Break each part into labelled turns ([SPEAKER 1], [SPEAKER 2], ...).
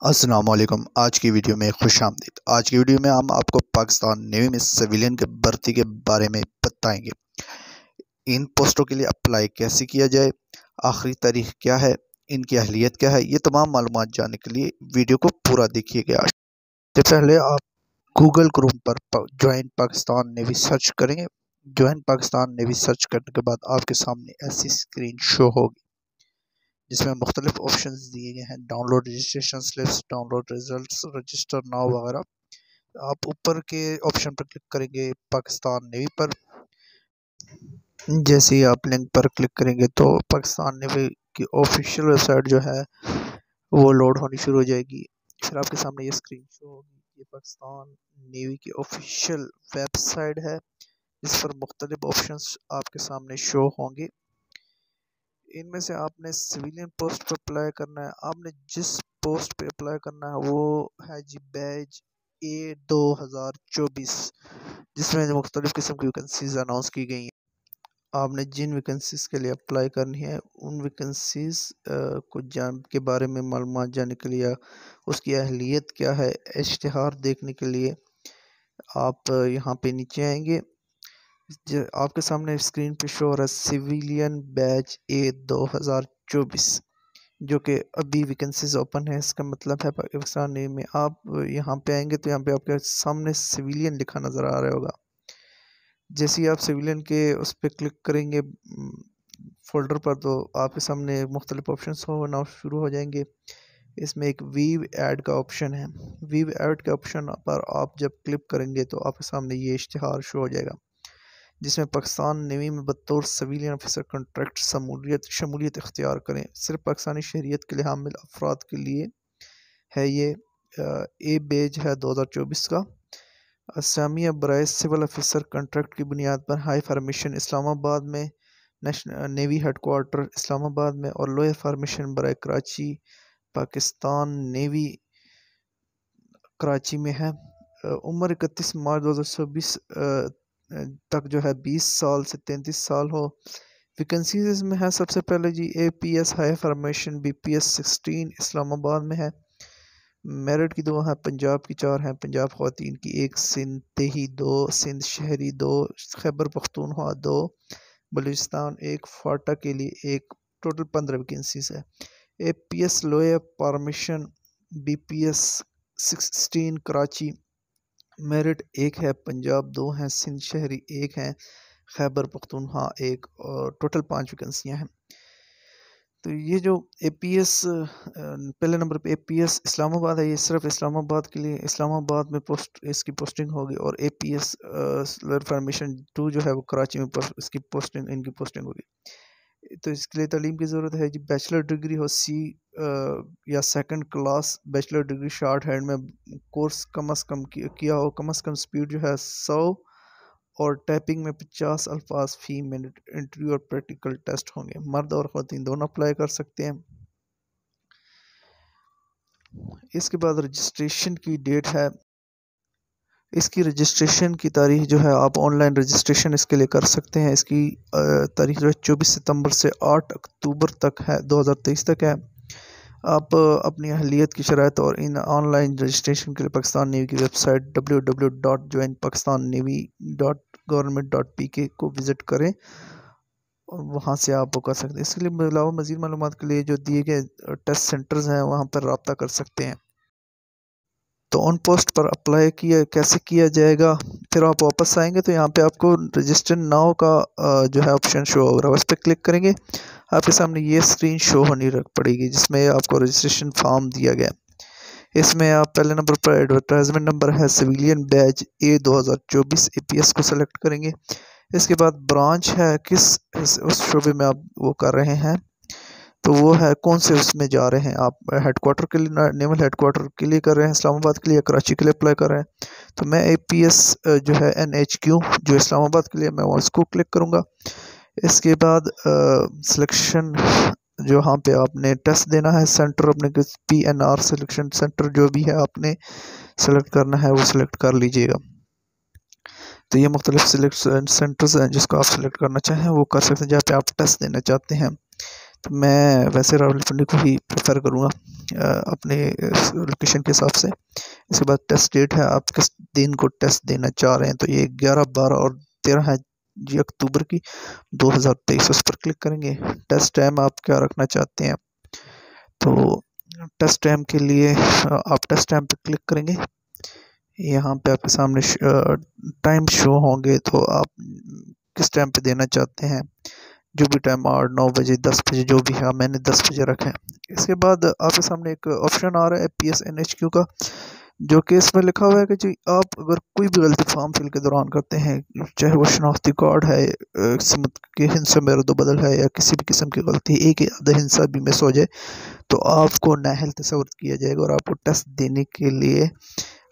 [SPEAKER 1] अस्सलाम वालेकुम। आज की वीडियो में खुशामदीद। आज की वीडियो में हम आपको पाकिस्तान नेवी में सिविलियन के भर्ती के बारे में बताएंगे। इन पोस्टों के लिए अप्लाई कैसे किया जाए, आखिरी तारीख क्या है, इनकी अहलियत क्या है, ये तमाम मालूमात जानने के लिए वीडियो को पूरा देखिएगा। सबसे पहले आप गूगल क्रोम पर ज्वाइन पाकिस्तान नेवी सर्च करेंगे। ज्वाइन पाकिस्तान नेवी सर्च करने के बाद आपके सामने ऐसी स्क्रीन शो होगी जिसमें मुख्तलिफ ऑप्शन दिए गए हैं। Download registration slips, download results, register now वगैरह। आप ऊपर के ऑप्शन पर क्लिक करेंगे पाकिस्तान नेवी पर। जैसे ही आप लिंक पर क्लिक करेंगे तो पाकिस्तान नेवी की ऑफिशियल वेबसाइट जो है वो लोड होनी शुरू हो जाएगी। फिर आपके सामने ये स्क्रीन शो होगी। ये पाकिस्तान नेवी की ऑफिशियल वेबसाइट है जिस पर मुख्तलिफ ऑप्शंस आपके सामने शो होंगे। इनमें से आपने सिविलियन पोस्ट पर अप्लाई करना है। आपने जिस पोस्ट पे अप्लाई करना है वो है जी बैच ए 2024, जिसमें मुख्तलिफ़ किस्म की वैकेंसीज अनाउंस की गई हैं। आपने जिन वैकेंसीज के लिए अप्लाई करनी है उन वैकेंसीज को जान के बारे में मालूमात जानने के लिए, उसकी अहलियत क्या है, इश्तिहार देखने के लिए आप यहाँ पे नीचे आएंगे। आपके सामने स्क्रीन पे शो हो रहा है सिविलियन बैच ए 2024, जो कि अभी वैकेंसीज ओपन है। इसका मतलब है पाकिस्तान नेवी में आप यहाँ पे आएंगे तो यहाँ पे आपके सामने सिविलियन लिखा नज़र आ रहा होगा। जैसे ही आप सिविलियन के उस पर क्लिक करेंगे फोल्डर पर, तो आपके सामने मुख्तलिफ ऑप्शन होना शुरू हो जाएंगे। इसमें एक वीव ऐड का ऑप्शन है। वीव ऐड के ऑप्शन पर आप जब क्लिक करेंगे तो आपके सामने ये इश्तिहार शो हो जाएगा जिसमें पाकिस्तान नेवी में बतौर सिविलियन ऑफिसर कॉन्ट्रैक्ट शमूलियत इख्तियार करें। सिर्फ पाकिस्तानी शहरियत के लिए हामिल अफराद के लिए है ये। ए बेज है 2024 का। असामिया बराए सिविल ऑफिसर कॉन्ट्रैक्ट की बुनियाद पर हाई फार्मेशन इस्लामाबाद में, नेशनल नेवी हेडक्वार्टर इस्लामाबाद में, और लोअर फार्मेशन बराए कराची पाकिस्तान नेवी कराची में है। उम्र 31 मार्च 2024 तक जो है 20 साल से 33 साल हो। वैकेंसीज इसमें है सबसे पहले जी APS high formation BPS 16 Islamabad में है। मेरिट की 2 है, पंजाब की 4 हैं, पंजाब ख़वातीन की 1, सिंध देही 2, सिंध शहरी 2, खैबर पख्तूनख्वा 2, बलूचिस्तान 1, फाटा के लिए 1। टोटल 15 वैकेंसीज है। APS lower formation BPS 16 Karachi merit 1 है, पंजाब 2 हैं, सिंध शहरी 1 हैं, खैबर पख्तूनख्वा 1, और टोटल 5 वैकेंसियाँ हैं। तो ये जो APS पहले नंबर पे APS इस्लामाबाद है, ये सिर्फ इस्लामाबाद के लिए, इस्लामाबाद में इसकी पोस्टिंग होगी। और APS फार्मेशन 2 जो है वो कराची में इनकी पोस्टिंग होगी। तो इसके लिए तालीम की ज़रूरत है जी बैचलर डिग्री हो C या second class bachelor degree short hand में कोर्स कम अज़ कम किया हो। कम अज़ कम स्पीड जो है 100 और टाइपिंग में 50 अल्फाज फी मिनट। इंटरव्यू और प्रैक्टिकल टेस्ट होंगे। मर्द और ख़वातीन दोनों अप्लाई कर सकते हैं। इसके बाद रजिस्ट्रेशन की डेट है। इसकी रजिस्ट्रेशन की तारीख जो है, आप ऑनलाइन रजिस्ट्रेशन इसके लिए कर सकते हैं। इसकी तारीख जो है 24 सितंबर से 8 अक्टूबर तक है, 2023 तक है। आप अपनी अहलियत की शराइत और इन ऑनलाइन रजिस्ट्रेशन के लिए पाकिस्तान नेवी की वेबसाइट www.joinpakistanNavy.government.pk को विज़िट करें और वहाँ से आप वो कर सकते हैं। इसके लिए अलावा मज़ीद मालूमात के लिए जो दिए गए टेस्ट सेंटर्स हैं वहाँ पर रब्ता कर सकते हैं। तो ऑन पोस्ट पर अप्लाई कैसे किया जाएगा, फिर आप वापस आएंगे तो यहाँ पे आपको रजिस्टर नाउ का जो है ऑप्शन शो होगा। उस पर क्लिक करेंगे, आपके सामने ये स्क्रीन शो होनी पड़ेगी जिसमें आपको रजिस्ट्रेशन फॉर्म दिया गया। इसमें आप पहले नंबर पर एडवर्टाइजमेंट नंबर है सिविलियन बैच A 2024 APS को सेलेक्ट करेंगे। इसके बाद ब्रांच है किस उस शोबे में आप वो कर रहे हैं, तो वो है कौन से उसमें जा रहे हैं। आप हेडक्वार्टर के लिए, नेवल हेडक्वार्टर के लिए कर रहे हैं इस्लामाबाद के लिए, कराची के लिए अप्लाई कर रहे हैं। तो मैं APS जो है NHQ जो इस्लामाबाद के लिए, मैं उसको क्लिक करूँगा। इसके बाद सिलेक्शन जो यहाँ पे आपने टेस्ट देना है, सेंटर अपने PNR सिलेक्शन सेंटर जो भी है आपने सेलेक्ट करना है वो सिलेक्ट कर लीजिएगा। तो ये मुख्तलिफ सिलेक्शन सेंटर्स हैं जिसको आप सिलेक्ट करना चाहें वो कर सकते हैं जहाँ पे आप टेस्ट देना चाहते हैं। तो मैं वैसे रावलपिंडी को ही प्रेफर करूँगा अपने लोकेशन के हिसाब से। इसके बाद टेस्ट डेट है, आप किस दिन को टेस्ट देना चाह रहे हैं, तो ये 11, 12 और 13 है जी अक्टूबर की 2023। उस पर क्लिक करेंगे। टेस्ट टाइम आप क्या रखना चाहते हैं, तो टेस्ट टाइम के लिए आप टेस्ट टाइम पर क्लिक करेंगे। यहाँ पे आपके सामने टाइम शो होंगे, तो आप किस टाइम पे देना चाहते हैं, जो भी टाइम 8, 9 बजे, 10 बजे, जो भी है। मैंने 10 बजे रखा है। इसके बाद आपके सामने एक ऑप्शन आ रहा है PSNHQ का, जो कि इसमें लिखा हुआ है कि जी आप अगर कोई भी गलती फॉर्म फिल के दौरान करते हैं, चाहे वो शनाख्ती कार्ड है, किस्मत के हिस्से में रद्द-बदल है, या किसी भी किस्म की गलती, एक आधा हिस्सा भी मिस हो जाए, तो आपको नाअहल तस्वुर किया जाएगा और आपको टेस्ट देने के लिए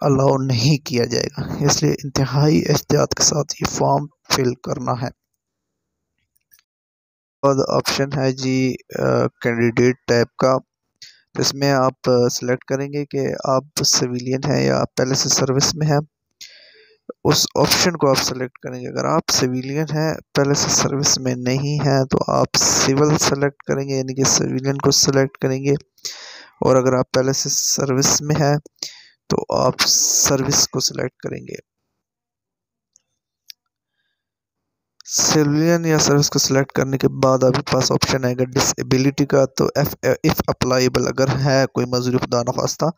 [SPEAKER 1] अलाउ नहीं किया जाएगा। इसलिए इंतहाई एहतियात के साथ ये फॉर्म फिल करना है। और ऑप्शन है जी कैंडिडेट टाइप का, तो इसमें आप सिलेक्ट करेंगे कि आप सिविलियन हैं या आप पहले से सर्विस में हैं। उस ऑप्शन को आप सेलेक्ट करेंगे। अगर आप सिविलियन हैं, पहले से सर्विस में नहीं हैं, तो आप सिविल सेलेक्ट करेंगे, यानी कि सिविलियन को सेलेक्ट करेंगे। और अगर आप पहले से सर्विस में हैं, तो आप सर्विस को सिलेक्ट करेंगे। सिविलियन या सर्विस को सिलेक्ट करने के बाद आपके पास ऑप्शन आएगा डिसेबिलिटी का, तो इफ़ अप्लाइबल, अगर है कोई मजदूरी खुदा न खास्ता,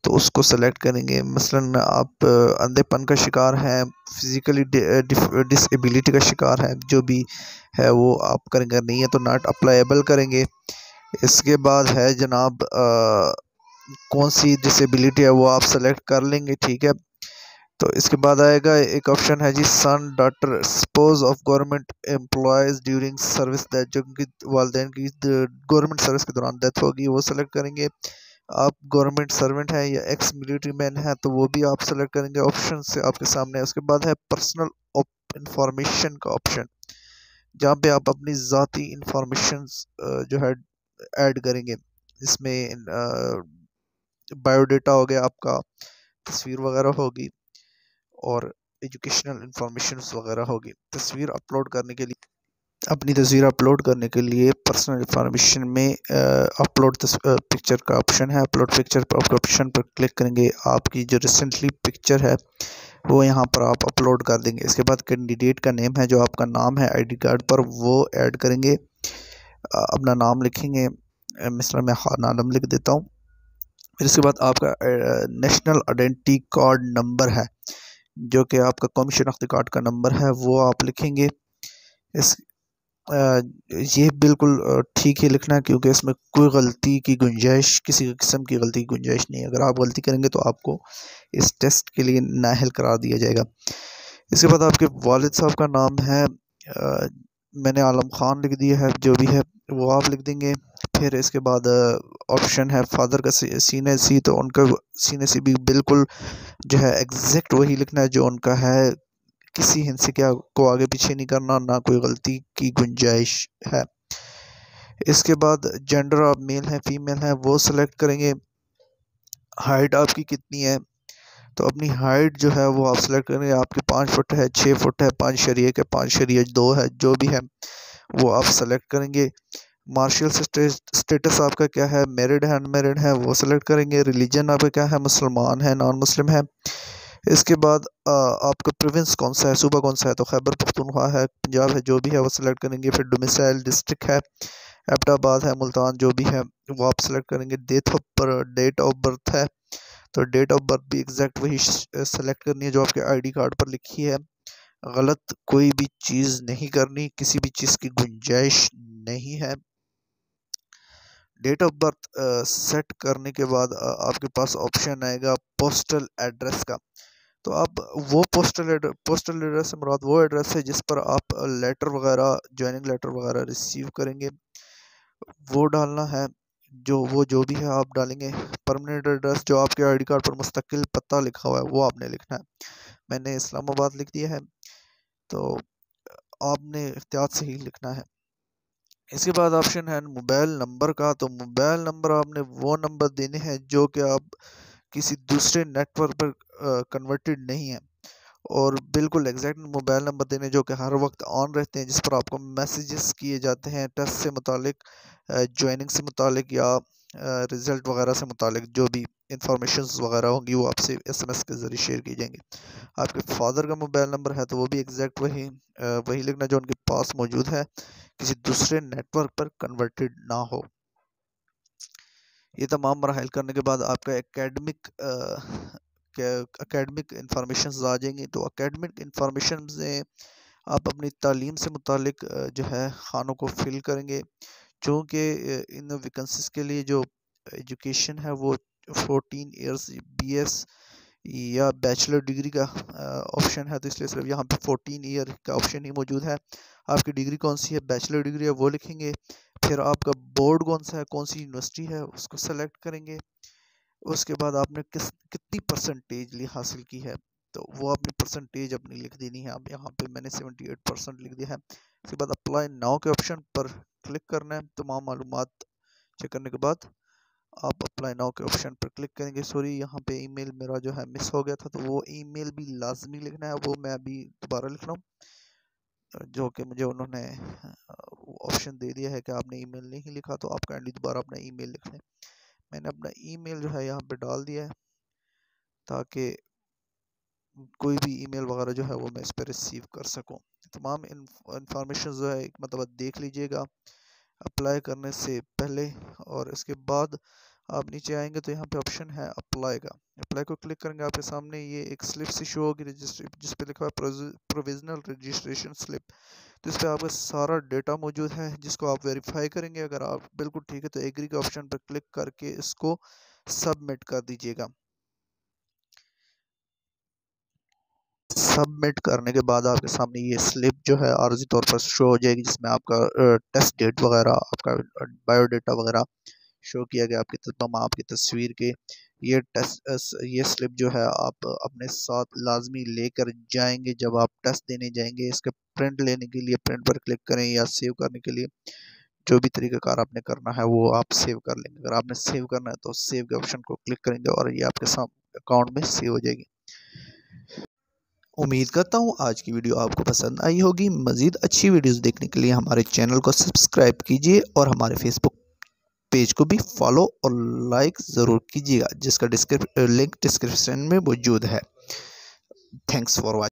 [SPEAKER 1] तो उसको सेलेक्ट करेंगे। मसलन आप अंधेपन का शिकार हैं, फिज़िकली डिसेबिलिटी का शिकार है, जो भी है वो आप करेंगे। नहीं है तो नॉट अप्लाइबल करेंगे। इसके बाद है जनाब कौन सी डिसेबिलिटी है वो आप सेलेक्ट कर लेंगे, ठीक है। तो इसके बाद आएगा एक ऑप्शन है जी son daughter spouse of government employees during service death, जो कि वालदेन की गवर्नमेंट सर्विस के दौरान डेथ होगी, वो सेलेक्ट करेंगे। आप गवर्नमेंट सर्वेंट हैं या एक्स मिलिट्री मैन हैं, तो वो भी आप सेलेक्ट करेंगे। ऑप्शन से आपके सामने है। उसके बाद है पर्सनल इंफॉर्मेशन का ऑप्शन, जहाँ पे आप अपनी ज़ाती इंफॉर्मेशन जो है ऐड करेंगे। इसमें बायोडेटा हो गया, आपका तस्वीर वगैरह होगी, और एजुकेशनल इंफॉर्मेशन वगैरह होगी। तस्वीर अपलोड करने के लिए, अपनी तस्वीर अपलोड करने के लिए पर्सनल इंफॉर्मेशन में अपलोड पिक्चर का ऑप्शन है। अपलोड पिक्चर पर ऑप्शन पर क्लिक करेंगे। आपकी जो रिसेंटली पिक्चर है वो यहाँ पर आप अपलोड कर देंगे। इसके बाद कैंडिडेट का नेम है, जो आपका नाम है आईडी कार्ड पर, वो ऐड करेंगे। अपना नाम लिखेंगे, मिस्टर मैं खान आलम लिख देता हूँ। फिर इसके बाद आपका नेशनल आइडेंटिटी कार्ड नंबर है, जो कि आपका कौमी शनाख्ती कार्ड का नंबर है, वो आप लिखेंगे। इस ये बिल्कुल ठीक ही लिखना है, क्योंकि इसमें कोई गलती की गुंजाइश, किसी किस्म की गलती की गुंजाइश नहीं है। अगर आप गलती करेंगे तो आपको इस टेस्ट के लिए नाअहल करार दिया जाएगा। इसके बाद आपके वालिद साहब का नाम है, मैंने आलम खान लिख दिया है, जो भी है वो आप लिख देंगे। फिर इसके बाद ऑप्शन है फादर का सीने सी, तो उनका सीने सी भी बिल्कुल जो है एग्जैक्ट वही लिखना है जो उनका है। किसी हिस्से क्या को आगे पीछे नहीं करना, ना कोई गलती की गुंजाइश है। इसके बाद जेंडर, आप मेल हैं फीमेल हैं, वो सेलेक्ट करेंगे। हाइट आपकी कितनी है, तो अपनी हाइट जो है वो आप सेलेक्ट करेंगे। आपकी 5 फुट है, 6 फुट है, 5.1 है, जो भी है वो आप सेलेक्ट करेंगे। मार्शल स्टेटस आपका क्या है, मैरिड है अनमैरिड है, वो सेलेक्ट करेंगे। रिलीजन आपका क्या है, मुसलमान है नॉन मुस्लिम है। इसके बाद आपका प्रोविंस कौन सा है, सूबा कौन सा है, तो खैबर पख्तूनख्वा है, पंजाब है, जो भी है वो सेलेक्ट करेंगे। फिर डोमिसाइल डिस्ट्रिक्ट है, एबटाबाद है, मुल्तान, जो भी है वो आप सेलेक्ट करेंगे। डेट ऑफ बर्थ है, तो डेट ऑफ बर्थ भी एग्जैक्ट वही सेलेक्ट करनी है जो आपके आईडी कार्ड पर लिखी है। गलत कोई भी चीज़ नहीं करनी, किसी भी चीज़ की गुंजाइश नहीं है। डेट ऑफ बर्थ सेट करने के बाद आपके पास ऑप्शन आएगा पोस्टल एड्रेस का। तो आप वो पोस्टल एड्रेस से मुराद वो एड्रेस है जिस पर आप लेटर वगैरह, ज्वाइनिंग लेटर वगैरह रिसीव करेंगे, वो डालना है। जो भी है आप डालेंगे। परमानेंट एड्रेस, जो आपके आईडी कार्ड पर मुस्तकिल पता लिखा हुआ है, वो आपने लिखना है। मैंने इस्लामाबाद लिख दिया है, तो आपने एहतियात से ही लिखना है। इसके बाद ऑप्शन है मोबाइल नंबर का, तो मोबाइल नंबर आपने वो नंबर देने हैं जो कि आप किसी दूसरे नेटवर्क पर कन्वर्टेड नहीं है। और बिल्कुल एग्जैक्ट मोबाइल नंबर देने जो कि हर वक्त ऑन रहते हैं, जिस पर आपको मैसेजेस किए जाते हैं टेस्ट से मुतालिक, ज्वाइनिंग से मुतालिक या रिज़ल्ट वगैरह से मुतालिक जो भी इंफॉर्मेशंस वगैरह होंगी वो आपसे एसएमएस के ज़रिए शेयर की जाएंगी। आपके फादर का मोबाइल नंबर है तो वो भी एग्जैक्ट वही लिखना जो उनके पास मौजूद है, किसी दूसरे नेटवर्क पर कन्वर्टेड ना हो। ये तमाम मराहल करने के बाद आपका एकेडमिक इंफॉर्मेशन आ जाएंगी। तो एकेडमिक इंफॉर्मेशन में आप अपनी तालीम से मुतालिक जो है खानों को फिल करेंगे, चूँकि इन वैकेंसीज के लिए जो एजुकेशन है वो 14 इयर्स बीएस या बैचलर डिग्री का ऑप्शन है, तो इसलिए सिर्फ यहाँ पे 14 ईयर का ऑप्शन ही मौजूद है। आपकी डिग्री कौन सी है, बैचलर डिग्री है वो लिखेंगे। फिर आपका बोर्ड कौन सा है, कौन सी यूनिवर्सिटी है उसको सेलेक्ट करेंगे। उसके बाद आपने कितनी परसेंटेज हासिल की है तो वो अपनी परसेंटेज अपनी लिख देनी है। अब यहाँ पे मैंने 78% लिख दिया है। उसके बाद अप्लाई नाउ के ऑप्शन पर क्लिक करना है। तमाम मालूमात चेक करने के बाद आप अप्लाई नाउ के ऑप्शन पर क्लिक करेंगे। सॉरी, यहाँ पे ईमेल मेरा जो है मिस हो गया था, तो वो ईमेल भी लाजमी लिखना है, वो मैं अभी दोबारा लिख रहा हूँ, जो कि मुझे उन्होंने ऑप्शन दे दिया है कि आपने ईमेल नहीं लिखा तो आप काइंडली दोबारा अपना ईमेल लिख लें। मैंने अपना ईमेल जो है यहाँ पे डाल दिया है ताकि कोई भी ईमेल वगैरह जो है वो मैं इस पर रिसीव कर सकूं। तमाम इंफॉर्मेशन जो है मतलब देख लीजिएगा अप्लाई करने से पहले। और इसके बाद आप नीचे आएंगे तो यहाँ पे ऑप्शन है अप्लाई का। अप्लाई को क्लिक करेंगे, आपके सामने ये एक स्लिप सी शो होगी रजिस्ट्री, जिस पे लिखा है प्रोविजनल रजिस्ट्रेशन स्लिप। तो इस पर आपका सारा डेटा मौजूद है जिसको आप वेरीफाई करेंगे। अगर आप बिल्कुल ठीक है तो एग्री के ऑप्शन पर क्लिक करके इसको सबमिट कर दीजिएगा। सबमिट करने के बाद आपके सामने ये स्लिप जो है आर्जी तौर पर शो हो जाएगी, जिसमें आपका टेस्ट डेट वगैरह, आपका बायोडाटा वगैरह शो किया गया, आपकी तस्वीर के। ये स्लिप जो है आप अपने साथ लाजमी लेकर जाएंगे जब आप टेस्ट देने जाएंगे। इसके प्रिंट लेने के लिए प्रिंट पर क्लिक करें या सेव करने के लिए जो भी तरीकाकार आपने करना है वो आप सेव कर लेंगे। अगर आपने सेव करना है तो सेव के ऑप्शन को क्लिक करेंगे और ये आपके सामने अकाउंट में सेव हो जाएगी। उम्मीद करता हूँ आज की वीडियो आपको पसंद आई होगी। मज़ीद अच्छी वीडियोस देखने के लिए हमारे चैनल को सब्सक्राइब कीजिए और हमारे फेसबुक पेज को भी फॉलो और लाइक ज़रूर कीजिएगा, जिसका लिंक डिस्क्रिप्शन में मौजूद है। Thanks for watching.